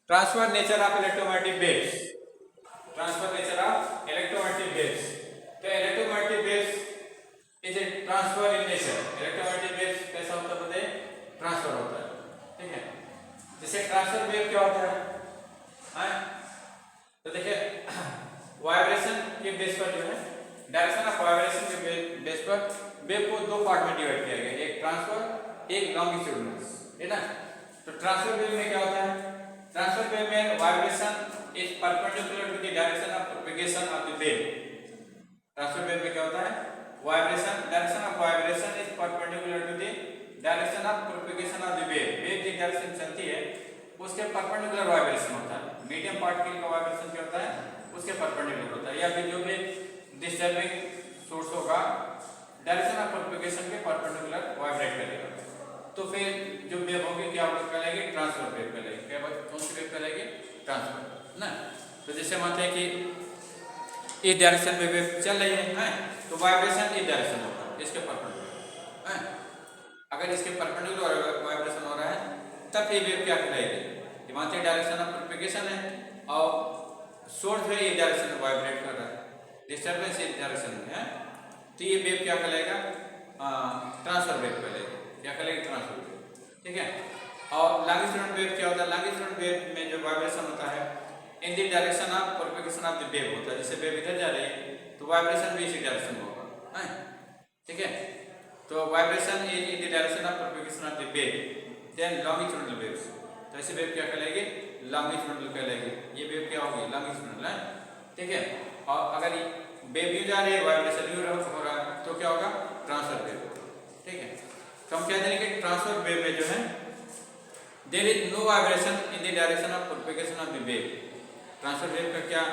Transfer nature of electromagnetic waves, transfer nature of electromagnetic waves. तो electromagnetic waves is a transfer in nature. Electromagnetic waves कैसा होता है बताइए? Transfer होता है, ठीक है। जैसे ट्रांसफर वेव क्या होता है? तो देखिए वाइब्रेशन के बेस पर जो है, डायरेक्शन ऑफ वाइब्रेशन के बेस पर वेव को दो पार्ट में डिवाइड किया गया है, एक ट्रांसफर एक लॉन्गिट्यूडिनल, है ना। तो ट्रांसफर वेव में क्या होता है? ट्रांसफर वेव में vibration is perpendicular to the direction of propagation of the wave. Transfer wave में क्या होता है? Vibration, direction of vibration is perpendicular to the direction of propagation of the wave. Wave की डायरेक्शन चलती है उसके perpendicular vibration होता है। मीडियम पार्टिकल का वाइब्रेशन क्या होता है? उसके परपेंडिकुलर होता है। या फिर जो भी डिस्टर्बिंग सोर्स होगा डायरेक्शन ऑफ प्रोपगेशन के परपेंडिकुलर वाइब्रेट करेगा। तो फिर जो वेव होगी क्या कहलाएगी? ट्रांसफर वेव कहलाएगी। क्या बात? कौन सी वेव कहलाएगी? ट्रांसफर ना। तो जैसे मानते हैं कि इस डायरेक्शन में वेव चल रही है तो वाइब्रेशन इस डायरेक्शन होगा, इसके परपेंडिकुलर है। अगर इसके परपेंडिकुलर वाइब्रेशन हो रहा है तब ये वेव क्या कहलाएगी? मानते डायरेक्शन ऑफ प्रोपगेशन है और सोर्स है ये डायरेक्शन में वाइब्रेट कर रहा है, डिस्टर्बेंस इस डायरेक्शन में है, तो ये वेव क्या कहलाएगा? ट्रांसफर वेव कहलाएगा। क्या कहलाएगी? ट्रांसफर वेव, ठीक है। और लॉन्गिट्यूडिनल वेव क्या होता है? लॉन्गिट्यूडिनल वेव में जो वाइब्रेशन होता है in the direction of propagation of the wave होता है। जैसे वेव इधर जा रही है तो वाइब्रेशन भी इसी डायरेक्शन में होगा, ठीक है। तो vibration is in the direction of propagation of the wave, then longitudinal waves. तो ऐसे वेव क्या कहलाएगी? लॉन्गिट्यूडिनल कहलाएगी। ये वेव क्या होगी? लॉन्गिट्यूडिनल है, ठीक है। और अगर वेव यूं जा रही है वाइब्रेशन यूं हो रहा है तो क्या होगा? ट्रांसफर वेव होगा, ठीक है। तो हम क्या जानेंगे? ट्रांसफर वेव में जो है there is no vibration in the direction of propagation of the wave. Transfer wave का क्या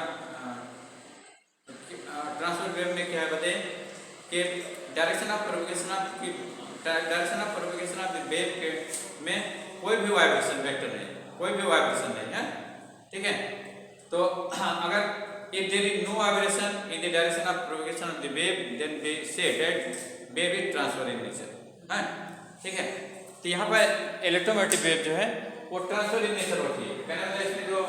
ट्रांसफर वेव में क्या है बताइए कि direction of propagation of the wave के में कोई भी वाइब्रेशन वेक्टर नहीं, कोई भी वाइब्रेशन नहीं है, ठीक है। तो अगर if there is no vibration in the direction of propagation of the wave then we say that wave is transfer in nature, है, ठीक है। तो यहाँ पर इलेक्ट्रोमैग्नेटिक वेव जो है वो ट्रांसफर इन नेचर होती है। कहना मतलब इसमें जो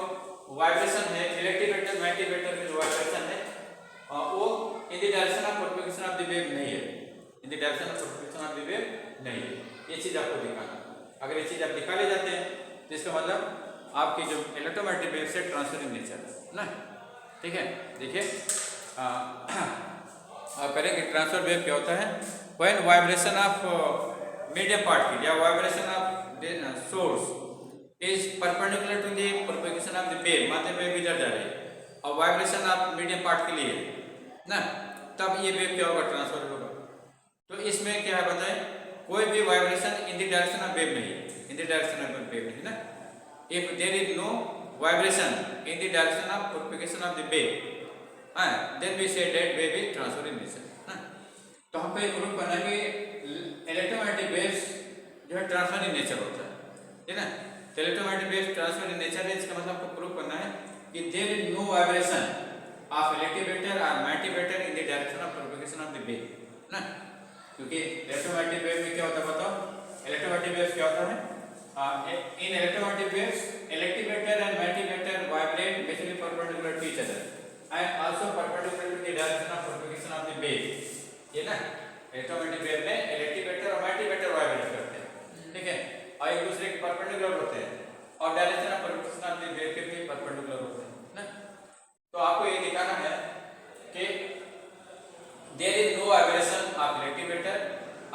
वाइब्रेशन है इलेक्ट्रिक वेक्टर मैग्नेटिक वेक्टर में जो वाइब्रेशन है वो इन the direction of propagation of the wave नहीं है, in the direction of propagation of the wave नहीं है। ये चीज आपको दिखाना, अगर ये चीज आप दिखा ले जाते हैं तो इसका मतलब आपकी जो इलेक्ट्रोमैग्नेटिक वेव से ट्रांसफर इन नेचर ना, ठीक है। देखिए आप करेंगे ट्रांसफर वेव क्या होता है? When vibration of medium particle या vibration of source is perpendicular to the propagation of the wave. मानते हैं वेव इधर जा रही है और वाइब्रेशन ऑफ मीडियम पार्ट के लिए ना, तब ये वेव क्या होगा? ट्रांसफर होगा। तो इसमें क्या है बताएं? कोई भी vibration in the direction of wave नहीं है, in the direction of wave नहीं ना। If there is no vibration in the direction of propagation of the wave, then we say that wave is transfer in nature। तो हम पे proof करना है कि इलेक्ट्रोमैग्नेटिक वेव्स जो है ट्रांसफर इन नेचर होता है ना। तो electromagnetic waves transfer in nature है, इसका मतलब आपको प्रूफ करना है कि there is no vibration of electric vector और magnetic vector in the direction of propagation of the wave ना। क्योंकि इलेक्ट्रोमैग्नेटिक वेव में क्या होता है बताओ? इलेक्ट्रोमैग्नेटिक वेव्स क्या होता है? in electromagnetic waves electric vector and magnetic vector vibrate basically perpendicular to each other and also perpendicular to the direction of propagation of the wave, ये ना। इलेक्ट्रोमैग्नेटिक वेव में इलेक्ट्रिक वेक्टर और magnetic vector vibrate करते हैं, ठीक है, और एक दूसरे के परपेंडिकुलर होते हैं और direction of propagation of the wave के भी परपेंडिकुलर होते हैं ना। तो आपको ये दिखाना है कि there is no vibration of electric vector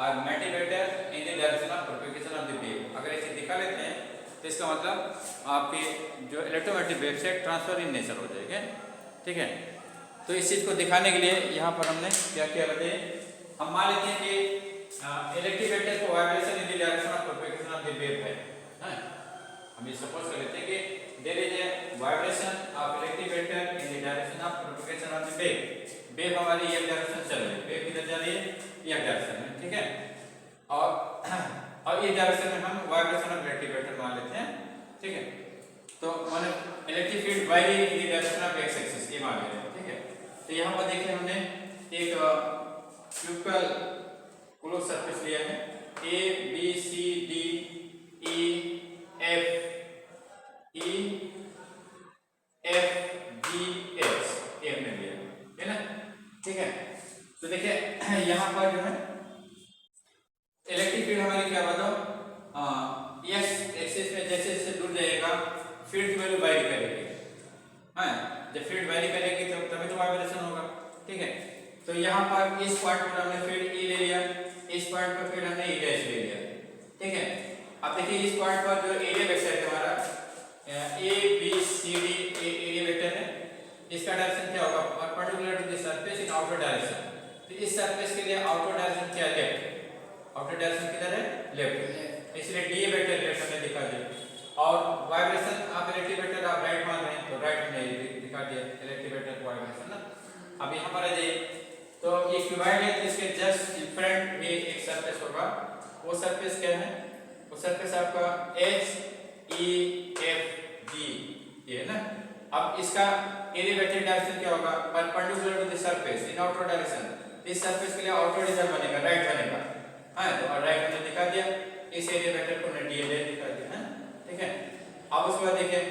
और magnetic vector in the direction of propagation of the wave. अगर इसे दिखा लेते हैं तो इसका मतलब आपके जो इलेक्ट्रोमैग्नेटिक वेव से ट्रांसफर इन नेचर हो जाएगा, ठीक है। तो इस चीज़ को दिखाने के लिए यहाँ पर हमने क्या किया बताइए? हम मान लेते हैं कि इलेक्ट्रिक वेक्टर को vibration in the direction of propagation of the wave है। हम ये सपोज कर लेते हैं कि there is a vibration of electric vector in the direction of propagation of the wave. Wave हमारी एक डायरेक्शन चल रही है, वेव किधर जा रही है? एक डायरेक्शन में, ठीक है। और इस डायरेक्शन में हम वाइब्रेशन ऑफ इलेक्ट्रिक वेक्टर मान लेते हैं, ठीक है। तो माने electric field Y in the direction of X axis ये मान लेते हैं, ठीक है। तो यहाँ पर देखिए हमने एक क्यूबिकल क्लोज सरफेस लिया है, A B C D E F E field की वैल्यू वेरी करेगी। हाँ, जब फील्ड वेरी करेगी तो तभी तो वाइब्रेशन होगा। ठीक है, तो यहाँ पर इस पॉइंट पर हमने फील्ड ई ले लिया, इस पॉइंट पर फील्ड हमने ई डैश ले लिया। ठीक है, अब देखिए इस पॉइंट पर जो एरिया वेक्टर है हमारा A B C D, area vector है, इसका डायरेक्शन क्या होगा? Perpendicular to the surface in outer direction. तो इस सरफेस के लिए आउटर डायरेक्शन क्या है? लेफ्ट। आउटर डायरेक्शन किधर है? लेफ्ट। इसलिए डी वेक्टर लेफ्ट हमने दिखा दिया। और वाइब्रेशन आप इलेक्ट्रिक वेक्टर आप राइट मान रहे हैं तो राइट हमने दिखा दिया इलेक्ट्रिक वेक्टर वाइब्रेशन ना। अब यहाँ पर आ जाइए, तो ये क्यूबॉइड है, इसके जस्ट डिफरेंट में एक सरफेस होगा। वो सरफेस क्या है? वो सरफेस आपका एच ई एफ जी ये है ना। अब इसका एरिया वेक्टर डायरेक्शन क्या होगा? Perpendicular to the surface in outer direction. इस सरफेस के लिए आउटर डिजाइन बनेगा, राइट बनेगा। हां, तो राइट हमने दिखा दिया, इस एरिया वेक्टर को हमने डीएल दिखा दिया है। ठीक है, अब उसके बाद देखिए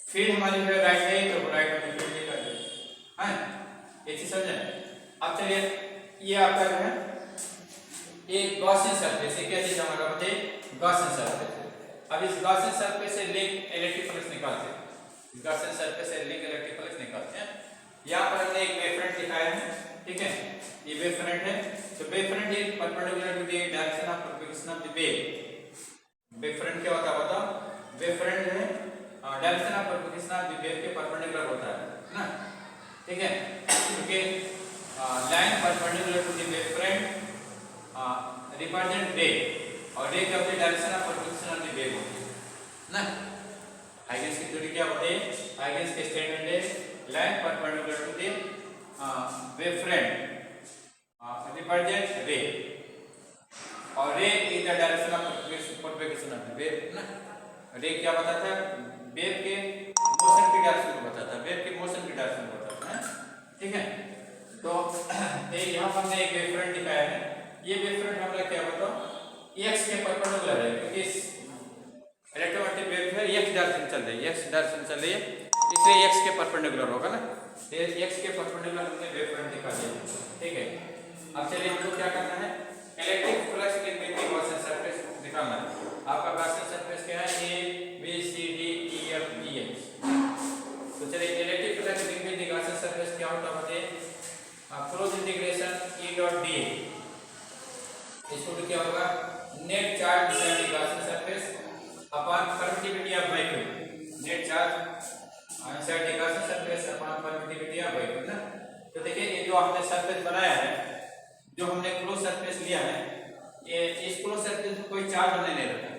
फील्ड हमारी जो राइट है तो राइट हमने फील्ड दिखा दिया। हां, ये चीज समझे। अब चलिए ये आपका जो है ये गॉसियन सरफेस, ये क्या चीज हमारा बताइए? Gaussian surface. अब इस गॉसियन सरफेस से लिंक इलेक्ट्रिक फ्लक्स निकालते हैं, इस गॉसियन सरफेस से लिंक इलेक्ट्रिक फ्लक्स निकालते हैं। यहाँ पर हमने एक वेव फ्रंट दिखाया है। ठीक है, ये वेव फ्रंट है, तो wave front is perpendicular to the direction of propagation of the wave. Wave front क्या होता है बताओ? वेव फ्रंट जो है direction of propagation of the wave के परपेंडिकुलर होता है ना। ठीक है, क्योंकि line perpendicular to the wave front represent ray, और रे क्या होती है? Direction of propagation of the wave होती है ना। हाइगेंस की थ्योरी क्या होती है? हाइगेंस के स्टेटमेंट है line perpendicular to the wave front represent ray, और ray is the direction of propagation of the wave ना। रे क्या बताता है? वेव के मोशन की डायरेक्शन को बताता है, वेव के मोशन की डायरेक्शन को बताता है। ठीक है, तो यहाँ पर हमने एक वेव फ्रंट दिखाया है। ये वेव फ्रंट हमारा क्या बताओ? x के परपेंडिकुलर है, क्योंकि इलेक्ट्रोमैग्नेटिक वेव है x डायरेक्शन चल रही है, x डायरेक्शन चल रही है, इसलिए x के परपेंडिकुलर होगा ना। x के परपेंडिकुलर हमने वेव फ्रंट दिखा दिया। ठीक है, अब चलिए हमको क्या करना है? Electric flux in the Gaussian surface निकालना है। आपका गॉसियन सरफेस क्या है? a b c d e f g h। तो चलिए electric flux in the Gaussian surface क्या होता है? Close integration e dot d, इसको भी क्या होगा? Net charge inside the Gaussian surface upon permittivity of vacuum. Net charge inside the Gaussian surface upon permittivity of vacuum ना। तो देखिए ये जो हमने सरफेस बनाया है, जो हमने क्लोज सरफेस लिया है, ये इस क्लोज सरफेस में कोई चार्ज हमने नहीं रखा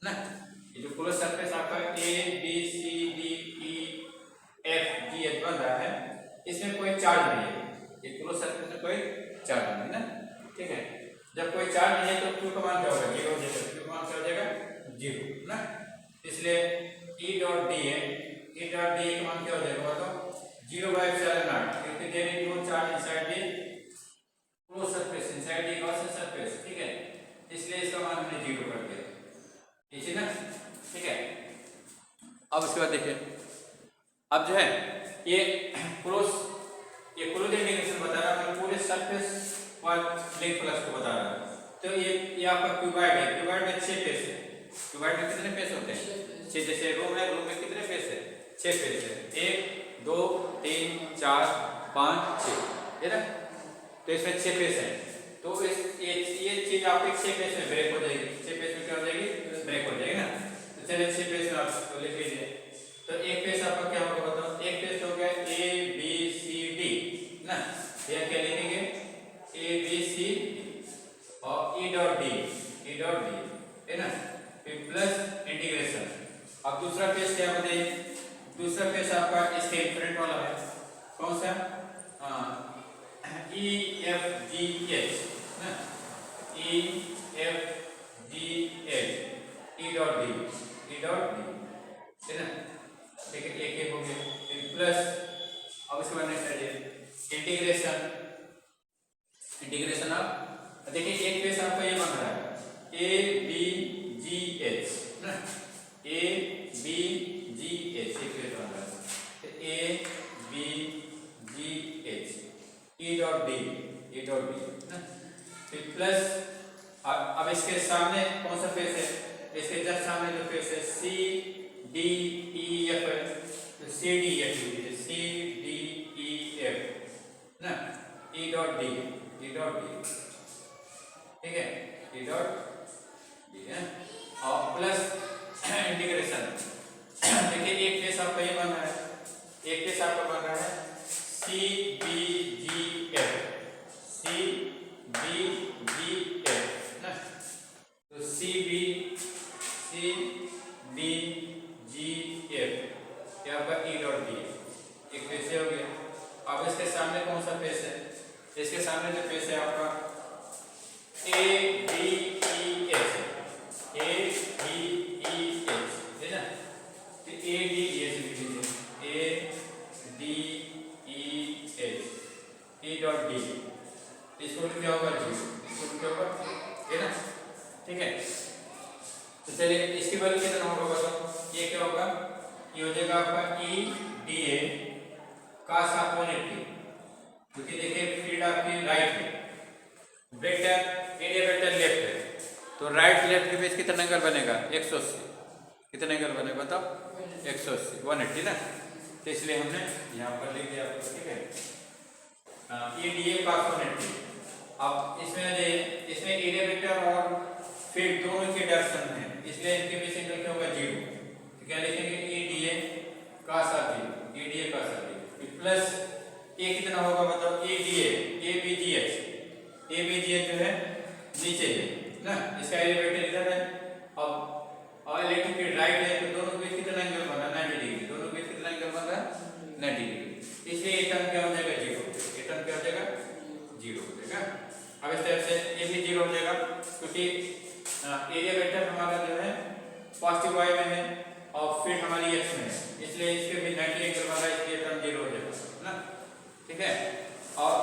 ना। ये जो क्लोज सरफेस आपका A B C D E F G H बन रहा है, इसमें कोई चार्ज नहीं है। ये क्लोज सरफेस में कोई चार्ज नहीं ना। ठीक है, जब कोई चार्ज नहीं है तो Q का मान क्या होगा? 0 हो जाएगा। Q का मान क्या हो जाएगा? 0 ना। इसलिए E डॉट D है, E डॉट D का मान क्या हो जाएगा बताओ? 0/0, क्योंकि there is no charge inside the close surface, inside the Gaussian surface. ठीक है, इसलिए इसका मान हमने 0 कर दिया, ठीक है ना। ठीक है, अब उसके बाद देखिए, अब जो है ये क्लोज इंटीग्रेशन बता रहा है, पूरे सरफेस और लिंक फ्लक्स को बता रहा है। तो ये आपका क्यूबॉइड है, क्यूबॉइड में 6 फेस है। क्यूबॉइड में कितने फेस होते हैं? 6। जैसे रूम है, रूम में कितने फेस है? 6 फेस है। 1 2 3 4 5 6 है ना। तो इसमें 6 फेस है, तो ये चीज आपके 6 फेस में ब्रेक हो जाएगी। 6 फेस में क्या हो जाएगी? ब्रेक हो जाएगी ना। तो चलिए 6 फेस में आप लिख लीजिए। तो एक फेस आपका क्या होगा बताओ? एक फेस हो गया ए बी सी डी ना। ये क्या लिखेंगे? ए बी सी और ई डॉट डी है ना, फिर प्लस इंटीग्रेशन। अब दूसरा फेस क्या बताइए? दूसरा फेस आपका इसके इंफ्रंट वाला है, कौन सा? ई एफ जी एच ना, ई F G H, E dot D है ना। ठीक है, एक हो गया, फिर प्लस। अब उसके बाद नेक्स्ट है इंटीग्रेशन ऑफ, देखिए एक फेस आपका ये बन रहा है ए बी जी एच ना, ए बी जी एच एक फेस बन रहा है, A B G H E dot D ना, फिर प्लस। अब इसके सामने कौन सा फेस है? इसके जस्ट सामने जो फेस है C D E C D F लिख दीजिए, सी डी ई एफ ना, E dot D, E dot D, ठीक है, ई डॉट डी है, और प्लस इंटीग्रेशन। देखिए एक केस आपका ये बन रहा है, एक केस आपका बन रहा है C B G F, C B G F ना, तो सी बी जी एफ ये आपका ई डॉट डी, एक पेज हो गया। अब इसके सामने कौन सा पेज है, इसके सामने जो पेज है आपका A D E H, A D E H है ना, तो ए डी ई एच लिख लीजिए, A D E H, E dot D, इसको क्या होगा जी, इसको क्या होगा है ना, ठीक है। तो चलिए इसकी वैल्यू कितना होगा बताओ, ये क्या होगा, ये हो जाएगा आपका ई डी ए cos ऑफ 180, क्योंकि देखिए फील्ड आपकी राइट है, वेक्टर एरिया वेक्टर लेफ्ट है, तो राइट लेफ्ट के बीच कितना एंगल बनेगा 180, कितना एंगल बनेगा बताओ 180, 180 ना, तो इसलिए हमने यहाँ पर लिख दिया, ठीक है, ई डी ए cos 180। अब इसमें एरिया वेक्टर और फील्ड दोनों के डायरेक्शन में है, इसलिए इनके बीच एंगल क्या होगा 0, तो क्या लिखेंगे E D A cos of 0, E D A cos of 0 plus A कितना होगा मतलब A D A B G H, A B G H जो है नीचे है ना, इसका एरिया वेक्टर इधर है। अब और इलेक्ट्रिक फील्ड राइट है, तो दोनों के बीच कितना एंगल बन रहा है 90 डिग्री, दोनों के बीच कितना एंगल बन रहा है 90 डिग्री, इसलिए ये टर्म क्या हो जाएगा 0, ये टर्म क्या हो जाएगा 0 हो जाएगा। अब इस तरह से ये भी 0 हो जाएगा, क्योंकि एरिया वेक्टर हमारा जो है पॉजिटिव वाई में है और फील्ड हमारी एक्स में है, इसलिए इसके भी 90 एंगल बन रहा है, इसलिए टर्म 0 हो जाएगा ना, ठीक है। और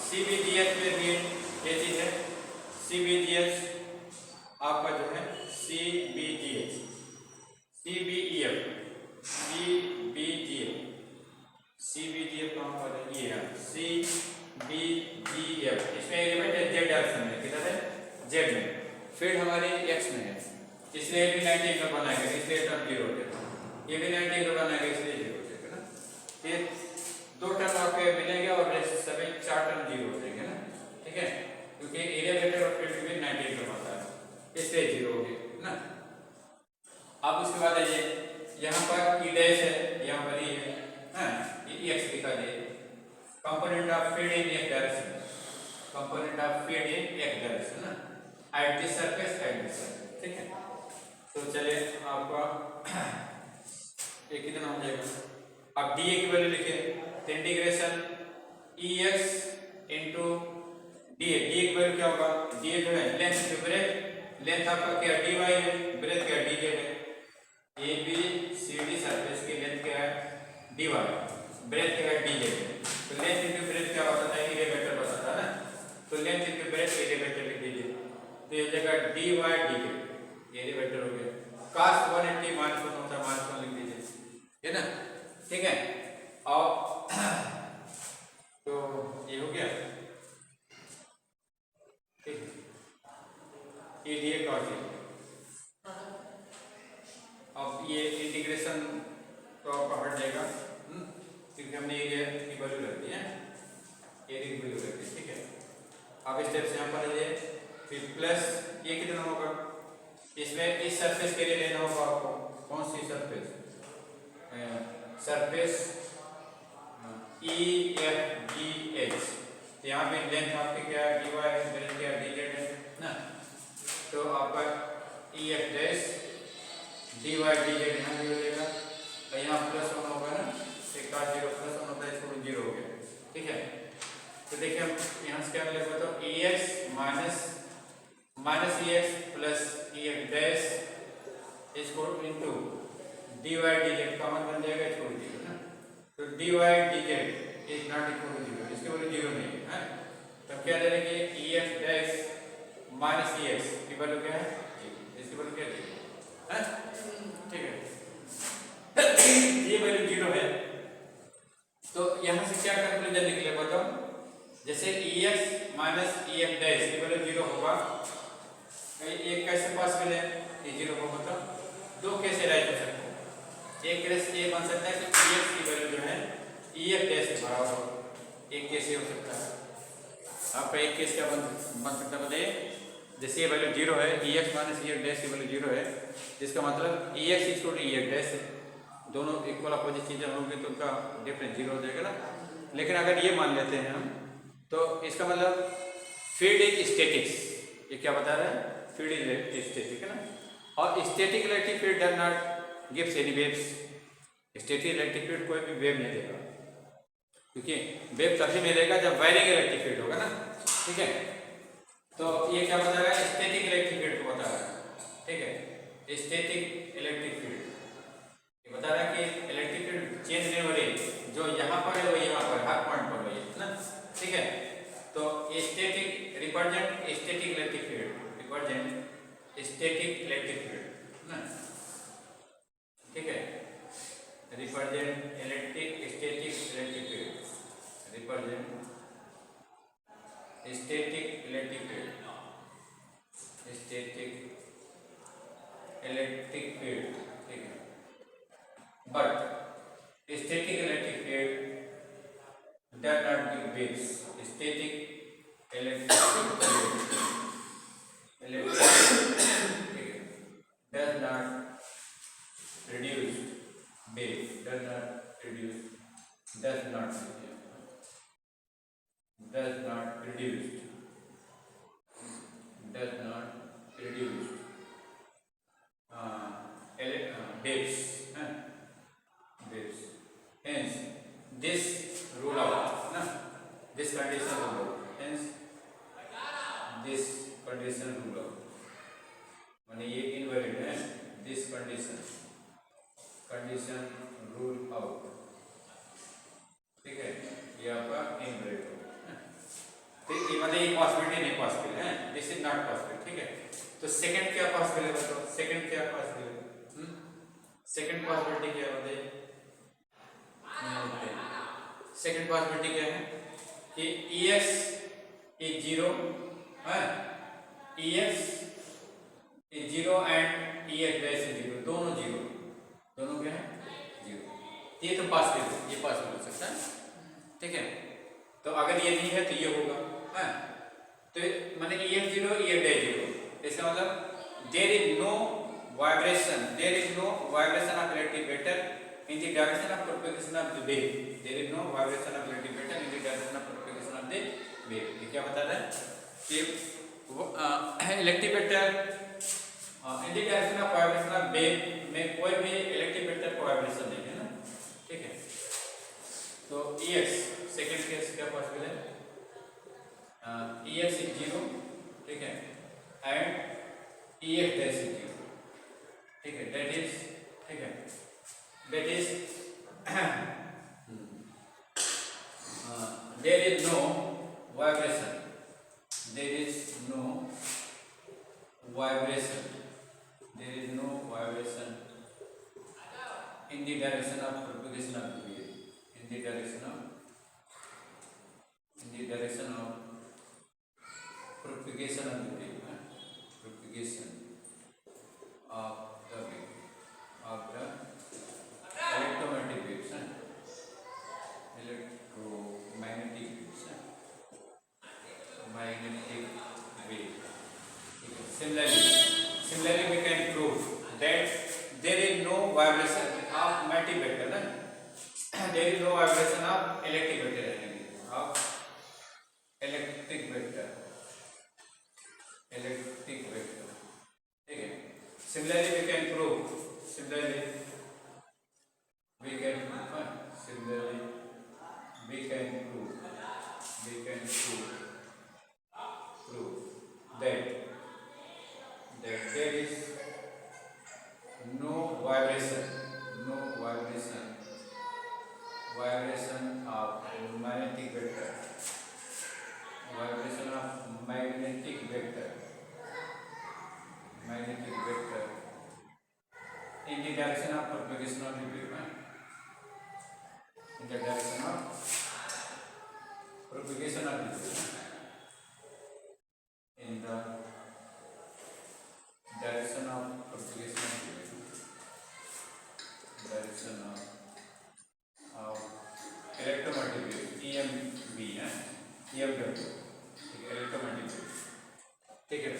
सी बी जी एच में भी ये चीज है, सी बी जी एच आपका जो है C B G H, C B E F, C B G F, C B G F कहाँ पर है, ये है सी बी जी एफ, इसमें एलिमेंट है जेड डायरेक्शन में, किधर है जेड में, फील्ड हमारी एक्स में है, इसलिए भी 90 एंगल बनाएगा, इसलिए टर्म 0 हो जाएगा, ये भी 90 एंगल बनाएगा, इसलिए 0 हो जाएगा ना, ये दो टर्म आपके मिलेंगे और सभी 4 टर्म 0 हो जाएंगे ना, ठीक है, क्योंकि एरिया वेक्टर और फील्ड में 90 एंगल बनता है, इसलिए 0 हो गया ना। अब उसके बाद आइए यहाँ पर ई डैश है, यहाँ पर ये है, ये एक्स दिखा दे, कंपोनेंट ऑफ फील्ड इन एक डायरेक्शन, कंपोनेंट ऑफ फील्ड इन एक डायरेक्शन ना, एट दिस सरफेस, ठीक है। तो चलिए आपका ये कितना हो जाएगा, अब डी ए की वैल्यू लिखिए, तो integration E x into D A, D ए की वैल्यू क्या होगा, डी ए जो है लेंथ इंटू ब्रेथ, लेंथ आपका क्या डी वाई है, ब्रेथ क्या डी जेड है, A B C D surface की लेंथ क्या है डी वाई, ब्रेथ क्या है डी जेड, तो लेंथ इंटू ब्रेथ क्या होता है एरिया वेक्टर बताता है ना, तो length into breadth area vector लिख दीजिए, तो ये जगह D Y D Z area vector हो गया, cos 180 -1 होता है, -1 लिख दीजिए, है ना, ठीक है। और तो ये हो गया, ठीक है, ये दिए cos, अब ये इंटीग्रेशन तो आपका हट जाएगा, क्योंकि हमने एरिया की वैल्यू रख दी है, एरिया की वैल्यू रख दी, ठीक है। अब स्टेप से यहाँ पर आइए, फिर प्लस ये कितना होगा, इसमें इस सरफेस के लिए लेना होगा आपको, कौन सी surface, surface E F G H, यहाँ पे लेंथ आपकी क्या है डी वाई है, ब्रेथ क्या डी जेड है ना, तो आपका E F dash D Y D Z यहाँ भी हो जाएगा, और यहाँ +1 होगा ना, एक का 0 +1 होता है, इसको 0 हो गया, ठीक है। तो देखिए हम यहाँ से क्या मिलेगा, तो E X minus E X plus E F dash इसको into D Y D Z common बन जाएगा, इसको 0 ना, तो D Y D Z is not equal to 0, इसके वैल्यू 0 नहीं है, तो क्या दे देंगे ई F dash minus E x की वैल्यू क्या है 0, इसकी वैल्यू क्या है, ठीक है, ये वैल्यू 0 है, तो यहाँ से क्या कंक्लूजन निकले बताओ, जैसे E X minus E F dash की वैल्यू 0 होगा, एक कैसे पॉसिबल है ये 0 होगा, मतलब दो कैसे राइट हो सकते हैं, एक केस ये बन सकता है कि EX की वैल्यू जो है EF डैश के बराबर हो। एक केस ये हो सकता है आपका। एक केस क्या बन सकता है बताइए? जैसे ये वैल्यू 0 है, EX माइनस EF डैश की वैल्यू 0 है, जिसका मतलब EX equal to EF dash है। दोनों इक्वल अपोजिट चीजें होंगी तो उनका डिफरेंस 0 हो जाएगा ना। लेकिन अगर ये मान लेते हैं हम तो इसका मतलब फील्ड इज स्टैटिक्स। ये क्या बता रहा है? फील्ड इज स्टैटिक है ना। और static electric field does not gives any waves. Static electric field कोई भी वेव नहीं देगा, क्योंकि वेव तभी मिलेगा जब वायरिंग इलेक्ट्रिक फील्ड होगा ना। ठीक है, तो ये क्या बता रहा है? स्टैटिक इलेक्ट्रिक फील्ड को बता रहा है। ठीक है, स्टैटिक इलेक्ट्रिक फील्ड ये बता रहा है कि इलेक्ट्रिक फील्ड चेंज नहीं हो रही, जो यहाँ पर है वो यहाँ पर हर पॉइंट पर वही है ना। ठीक है, तो static represent static electric field, represent static electric field ना। ठीक है, represent electric static electric field, represent static electric field, static electric field. ठीक है, but static electric field does not give waves. Static electric field does not produce wave, does not produce waves. Waves. Hence, this rule out. Na? This condition rule out. Hence, this condition rule out. माने ये invalid है. This condition rule out. ठीक है, ये आपका invalid हो. ठीक है, मतलब ये possibility नहीं possible है. This is not possible. ठीक है, तो second क्या possible है बताओ? Second क्या possible है? सेकंड पॉसिबिलिटी क्या होती है? सेकंड पॉसिबिलिटी क्या है कि EX is 0 है, EX is 0 and EX dash is 0, दोनों 0, दोनों क्या है? 0। ये तो पॉसिबल है, ये पॉसिबल हो सकता है। ठीक है, तो अगर ये नहीं है तो ये होगा है। तो माने EX 0 EX dash 0, इसका मतलब there is no vibration of electric vector in the direction of propagation of the wave. There is no vibration of electric vector in the direction of propagation of the wave. ये क्या बता रहा है कि electric vector in the direction of vibration of wave में कोई भी electric vector को वाइब्रेशन नहीं है ना। ठीक है, तो EX सेकंड केस क्या पॉसिबल है? EX is 0, ठीक है, एंड EX dash is 0। ठीक है, that is there is no vibration, in the direction of propagation of the wave, in the direction of propagation of the wave, propagation of the wave, of the electromagnetic waves, electromagnetic waves, magnetic wave. Similarly we can prove that there is no vibration of magnetic vector, there is no vibration of electric vector, ठीक है। Similarly we can prove that there is no vibration of magnetic vector, in the direction of direction of electromagnetic wave EMB है, EMW, ठीक है, electromagnetic wave, ठीक है।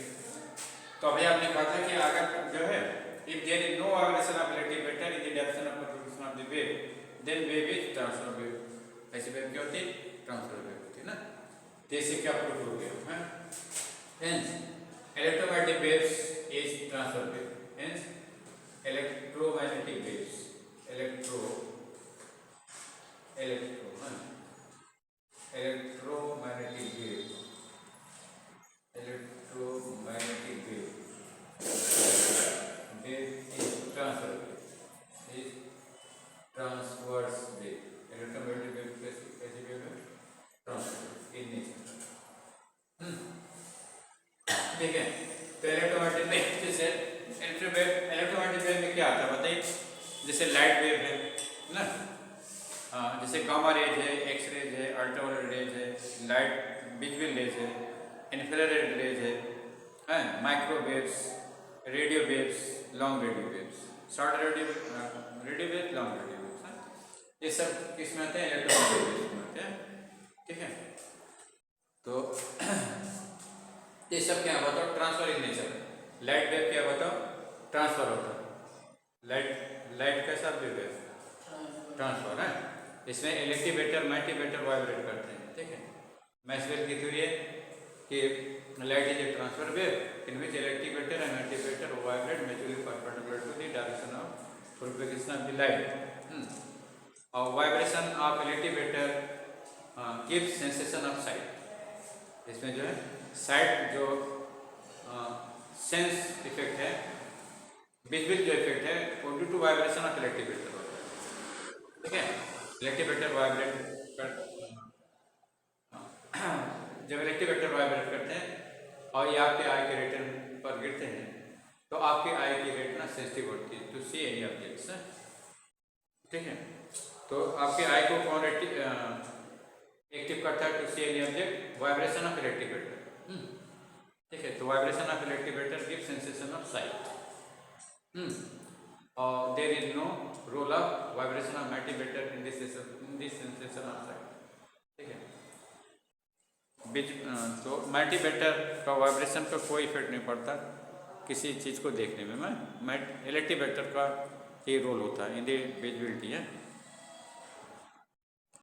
तो अभी आपने कहा था कि अगर जो है if there is no vibration of electric vector in the direction of propagation of the wave, then wave is transfer wave। ऐसी वेव क्या होती है? ट्रांसफर वेव होती है ना। जैसे क्या प्रूफ हो गया है, hence electromagnetic waves is transfer wave, hence electromagnetic waves, electromagnetic wave is transfer wave, is transverse wave, electromagnetic wave कैसी वेव है? ट्रांसफर इन नेचर, ठीक है। तो इलेक्ट्रोमैग्नेटिक वेव, जैसे इलेक्ट्रोमैग्नेटिक वेव में क्या आता है बताइए? जैसे लाइट वेव है ना, जैसे गामा रेज है, एक्स रेज है, अल्ट्रावायलेट रेज है, लाइट विजुअल रेज है, इंफ्रारेड रेज है, microwaves, radio waves, long radio waves, short radio waves, long radio waves, ये सब किसमें आते हैं? इलेक्ट्रोमैग्नेटिक वेव्स में आते हैं, ठीक है। तो ये सब क्या बताओ? Transfer in nature. Light wave क्या बताओ? ट्रांसफर होता है। लाइट कैसा वेव है? ट्रांसफर है। इसमें इलेक्ट्रोवेटर, मल्टीवेटर वाइब्रेट करते हैं, ठीक है। मैक्सवेल की थ्योरी है कि light is a transfer wave in which electrovector and multivector vibrate mutually perpendicular to the direction of propagation of the light. और vibration of electrovector gives sensation of sight. इसमें जो है साइट जो sense effect है, visual जो effect है वो due to vibration of electrovector होता है, ठीक है। इलेक्ट्रोवेटर वाइब्रेट कर जब इलेक्ट्रोवेटर वाइब्रेट करते हैं और ये आपके आई के रेटिना पर गिरते हैं तो आपकी आई की रेटिना सेंसिटिव होती है टू सी एनी ऑब्जेक्ट्स, ठीक है। तो आपके आई को कौन एक्टिव करता है to see any object? Vibration of electrovector, ठीक है। तो vibration of electrovector give sensation of sight, और there is no role of vibration of multivector in this sensation of sight, ठीक है। तो मल्टीवेटर का वाइब्रेशन पर कोई इफेक्ट नहीं पड़ता किसी चीज़ को देखने में। इलेक्ट्रोवेटर का ही रोल होता है इन द विजिबिलिटी है।